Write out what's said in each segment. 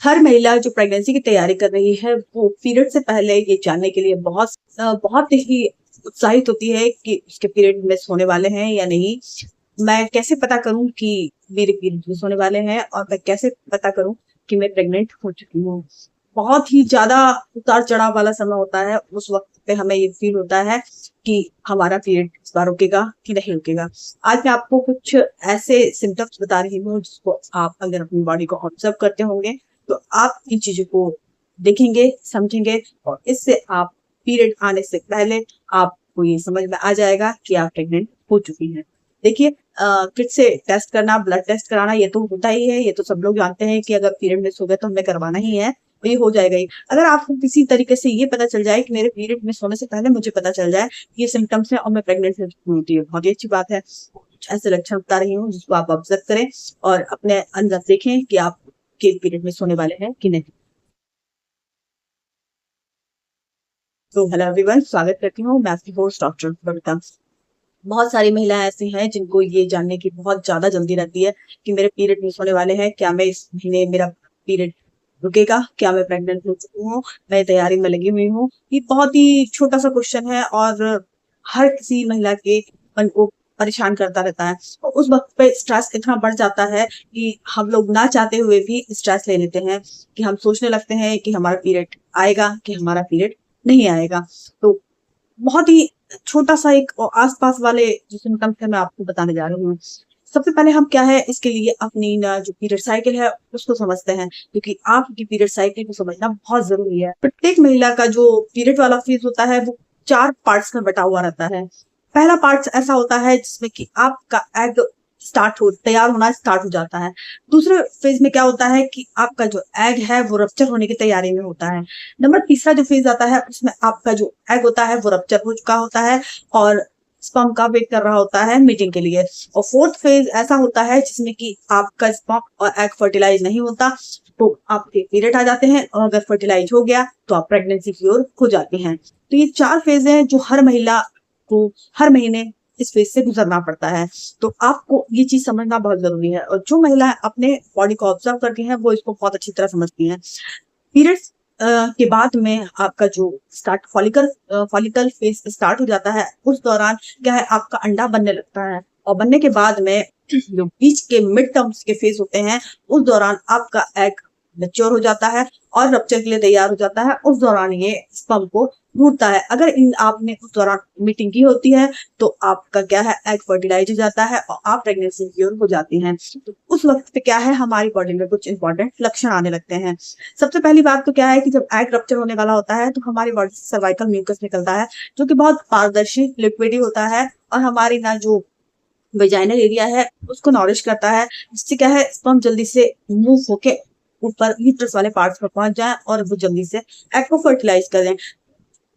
हर महिला जो प्रेगनेंसी की तैयारी कर रही है वो पीरियड से पहले ये जानने के लिए बहुत ही उत्साहित होती है कि उसके पीरियड मिस होने वाले हैं या नहीं। मैं कैसे पता करूं कि मेरे पीरियड मिस होने वाले हैं और मैं कैसे पता करूं कि मैं प्रेग्नेंट हो चुकी हूँ। बहुत ही ज्यादा उतार चढ़ाव वाला समय होता है। उस वक्त पे हमें ये फील होता है कि हमारा पीरियड इस बार रुकेगा कि नहीं रुकेगा। आज मैं आपको कुछ ऐसे सिम्टम्स बता रही हूँ जिसको आप अगर अपनी बॉडी को ऑब्जर्व करते होंगे तो आप इन चीजों को देखेंगे, समझेंगे और इससे आप पीरियड आने से पहले आपको ये समझ में आ जाएगा कि आप प्रेग्नेंट हो चुकी हैं। देखिए, फिर से टेस्ट करना, ब्लड टेस्ट कराना ये तो होता ही है। ये तो सब लोग जानते हैं कि अगर पीरियड मिस हो गया तो हमें करवाना ही है, तो ये हो जाएगा ही। अगर आपको किसी तरीके से ये पता चल जाए कि मेरे पीरियड मिस होने से पहले मुझे पता चल जाए ये सिम्टम्स है और मैं प्रेग्नेंट होती है, बहुत ही अच्छी बात है। कुछ ऐसे लक्षण बता रही हूँ जिसको आप ऑब्जर्व करें और अपने अंदर देखें कि आप के पीरियड मिस होने वाले हैं कि नहीं। तो हेलो एवरीवन, स्वागत करती हूँ। मैं आपकी होस्ट डॉक्टर बबीता। बहुत सारी महिलाएं ऐसी हैं जिनको ये जानने की बहुत ज्यादा जल्दी रहती है कि मेरे पीरियड मिस होने वाले हैं, क्या मैं इस महीने मेरा पीरियड रुकेगा, क्या मैं प्रेग्नेंट हो चुकी हूँ, मैं तैयारी में लगी हुई हूँ। ये बहुत ही छोटा सा क्वेश्चन है और हर किसी महिला के मन को परेशान करता रहता है। और उस वक्त पे स्ट्रेस इतना बढ़ जाता है कि हम लोग ना चाहते हुए भी स्ट्रेस ले लेते हैं कि हम सोचने लगते हैं कि हमारा पीरियड आएगा कि हमारा पीरियड नहीं आएगा। तो बहुत ही छोटा सा एक आसपास वाले जो सिम्टम्स है मैं आपको बताने जा रही हूँ। सबसे पहले हम क्या है इसके लिए अपनी ना जो पीरियड साइकिल है उसको समझते हैं, क्योंकि आपकी पीरियड साइकिल को समझना बहुत जरूरी है। प्रत्येक महिला का जो पीरियड वाला फेज होता है वो 4 पार्ट्स में बटा हुआ रहता है। पहला पार्ट ऐसा होता है जिसमें कि आपका एग तैयार होना स्टार्ट हो जाता है। दूसरे फेज में क्या होता है कि आपका जो एग है वो रप्चर होने की तैयारी में होता है। नंबर तीसरा जो फेज आता है उसमें आपका जो एग होता है वो रप्चर हो चुका होता है और स्पर्म का वेट कर रहा होता है मीटिंग के लिए। और फोर्थ फेज ऐसा होता है जिसमें कि आपका स्पर्म और एग फर्टिलाइज नहीं होता, तो आपके पीरियड आ जाते हैं और अगर फर्टिलाइज हो गया तो आप प्रेगनेंसी की ओर हो जाती हैं। तो ये 4 फेज हैं जो हर महिला को हर महीने इस फेज से गुजरना पड़ता है। तो आपको ये चीज समझना बहुत जरूरी है और जो महिलाएं अपने बॉडी को ऑब्जर्व करती हैं वो इसको बहुत अच्छी तरह समझती हैं। पीरियड्स के बाद में आपका जो फॉलिकल फेज स्टार्ट हो जाता है। उस दौरान क्या है आपका अंडा बनने लगता है और बनने के बाद में जो बीच के मिड टर्म्स के फेज होते हैं उस दौरान आपका एग मैच्योर हो जाता है और रप्चर के लिए तैयार हो जाता है। उस दौरान ये स्पर्म को ढूंढता है। अगर इन आपने उस दौरान मीटिंग की होती है तो आपका क्या है एग फर्टिलाइज हो जाता है और आप प्रेगनेंसी की ओर हो जाती हैं। तो उस वक्त पे क्या है हमारी बॉडी में कुछ इंपॉर्टेंट लक्षण आने लगते हैं। सबसे पहली बात तो क्या है कि जब एग रप्चर होने वाला होता है तो हमारी बॉडी से सर्वाइकल म्यूकस निकलता है जो कि बहुत पारदर्शी लिक्विडी होता है और हमारी ना जो वेजाइनल एरिया है उसको नॉरिश करता है, जिससे क्या है स्पर्म जल्दी से मूव होके ऊपर यूट्रस वाले पार्ट्स पर पहुंच जाए और वो जल्दी से एग को फर्टिलाइज करें।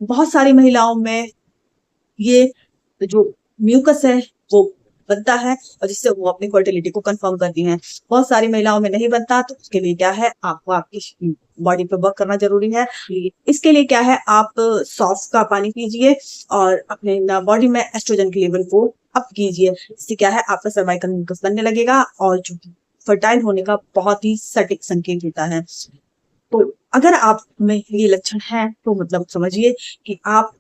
बहुत सारी महिलाओं में ये जो म्यूकस है वो बनता है और जिससे वो अपनी फर्टिलिटी को कंफर्म करती हैं। बहुत सारी महिलाओं में नहीं बनता तो उसके लिए क्या है आपको आपकी बॉडी पे वर्क करना जरूरी है। इसके लिए क्या है आप सौंफ का पानी पीजिए और अपने बॉडी में एस्ट्रोजन के लेवल को अप कीजिए। इससे क्या है आपका सर्वाइकल म्यूकस बनने लगेगा और जो फर्टाइल होने का बहुत ही सटीक संकेत होता है। तो अगर आप में ये लक्षण हैं तो मतलब समझिए कि आप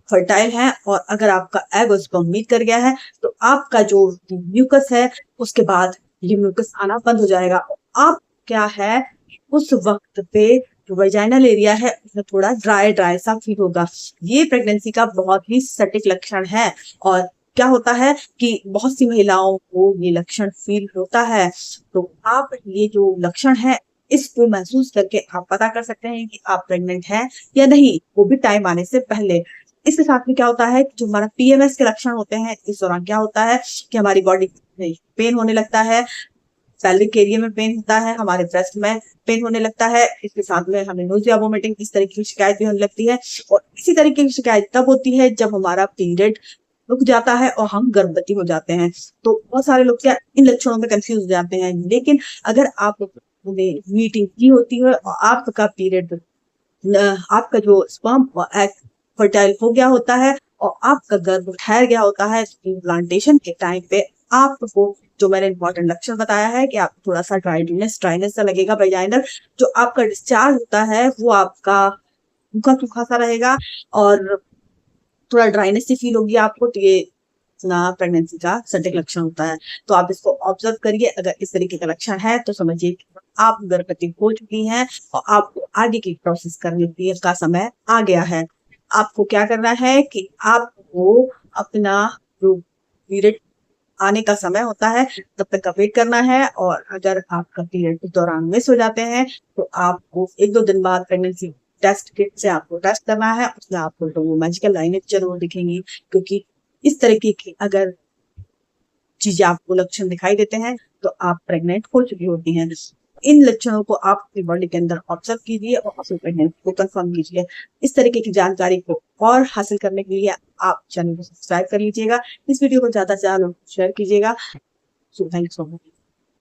फर्टाइल हैं और अगर आपका एग उस पर मीट कर गया है तो आपका जो म्यूकस है उसके बाद ये म्यूकस आना बंद हो जाएगा। आप क्या है उस वक्त पे जो वेजाइनल एरिया है उसमें थोड़ा ड्राई ड्राई सा फील होगा। ये प्रेगनेंसी का बहुत ही सटीक लक्षण है। और क्या होता है कि बहुत सी महिलाओं को ये लक्षण फील होता है। तो आप ये जो लक्षण है इसको महसूस करके आप पता कर सकते हैं कि आप प्रेग्नेंट हैं या नहीं, वो भी टाइम आने से पहले। इसके साथ में क्या होता है कि जो हमारा पीएमएस के लक्षण होते हैं इस दौरान क्या होता है कि हमारी बॉडी में पेन होने लगता है, पेल्विक एरिया में पेन होता है, हमारे ब्रेस्ट में पेन होने लगता है। इसके साथ में हमें नोजिया वोमिटिंग इस तरह की शिकायत भी होने लगती है। और इसी तरीके की शिकायत तब होती है जब हमारा पीरियड रुक जाता है और हम गर्भवती हो जाते हैं। तो बहुत सारे लोग क्या इन लक्षणों में कंफ्यूज हो जाते हैं, लेकिन अगर आप मीटिंग की होती है और आपका पीरियड आपका जो स्पर्म और एग फर्टाइल हो गया होता है और आपका गर्भ ठहर गया होता है, प्लांटेशन के टाइम पे आपको जो मैंने इंपॉर्टेंट लक्षण बताया है कि आपको थोड़ा सा ड्राइनेस ड्राइनेस सा लगेगा वजाइनल, जो आपका डिस्चार्ज होता है वो आपका सूखा सूखा सा रहेगा और थोड़ा ड्राइनेस सी फील होगी आपको, तो ये ना प्रेगनेंसी का सटीक लक्षण होता है। तो आप इसको ऑब्जर्व करिए, अगर इस तरीके का लक्षण है तो समझिए कि आप गर्भवती हो चुकी हैं और आपको आगे की प्रोसेस करने का समय आ गया है। आपको क्या करना है कि आपको अपना जो पीरियड आने का समय होता है तब तक का वेट करना है, और अगर आपका पीरियड इस दौरान मिस हो जाते हैं तो आपको 1-2 दिन बाद प्रेगनेंसी टेस्ट किट से आपको टेस्ट करना है, उसमें आपको तो वो मैजिकल लाइनें जरूर दिखेंगी, क्योंकि इस तरीके की अगर चीजें आपको लक्षण दिखाई देते हैं तो आप प्रेग्नेंट हो चुकी होती हैं। इन लक्षणों को आप अपनी बॉडी के अंदर ऑब्जर्व कीजिए और अपनी प्रेगनेंसी को कंफर्म कीजिए। इस तरीके की जानकारी को और हासिल करने के लिए आप चैनल को सब्सक्राइब कर लीजिएगा। इस वीडियो को ज्यादा से ज्यादा शेयर कीजिएगा। So thank you so much.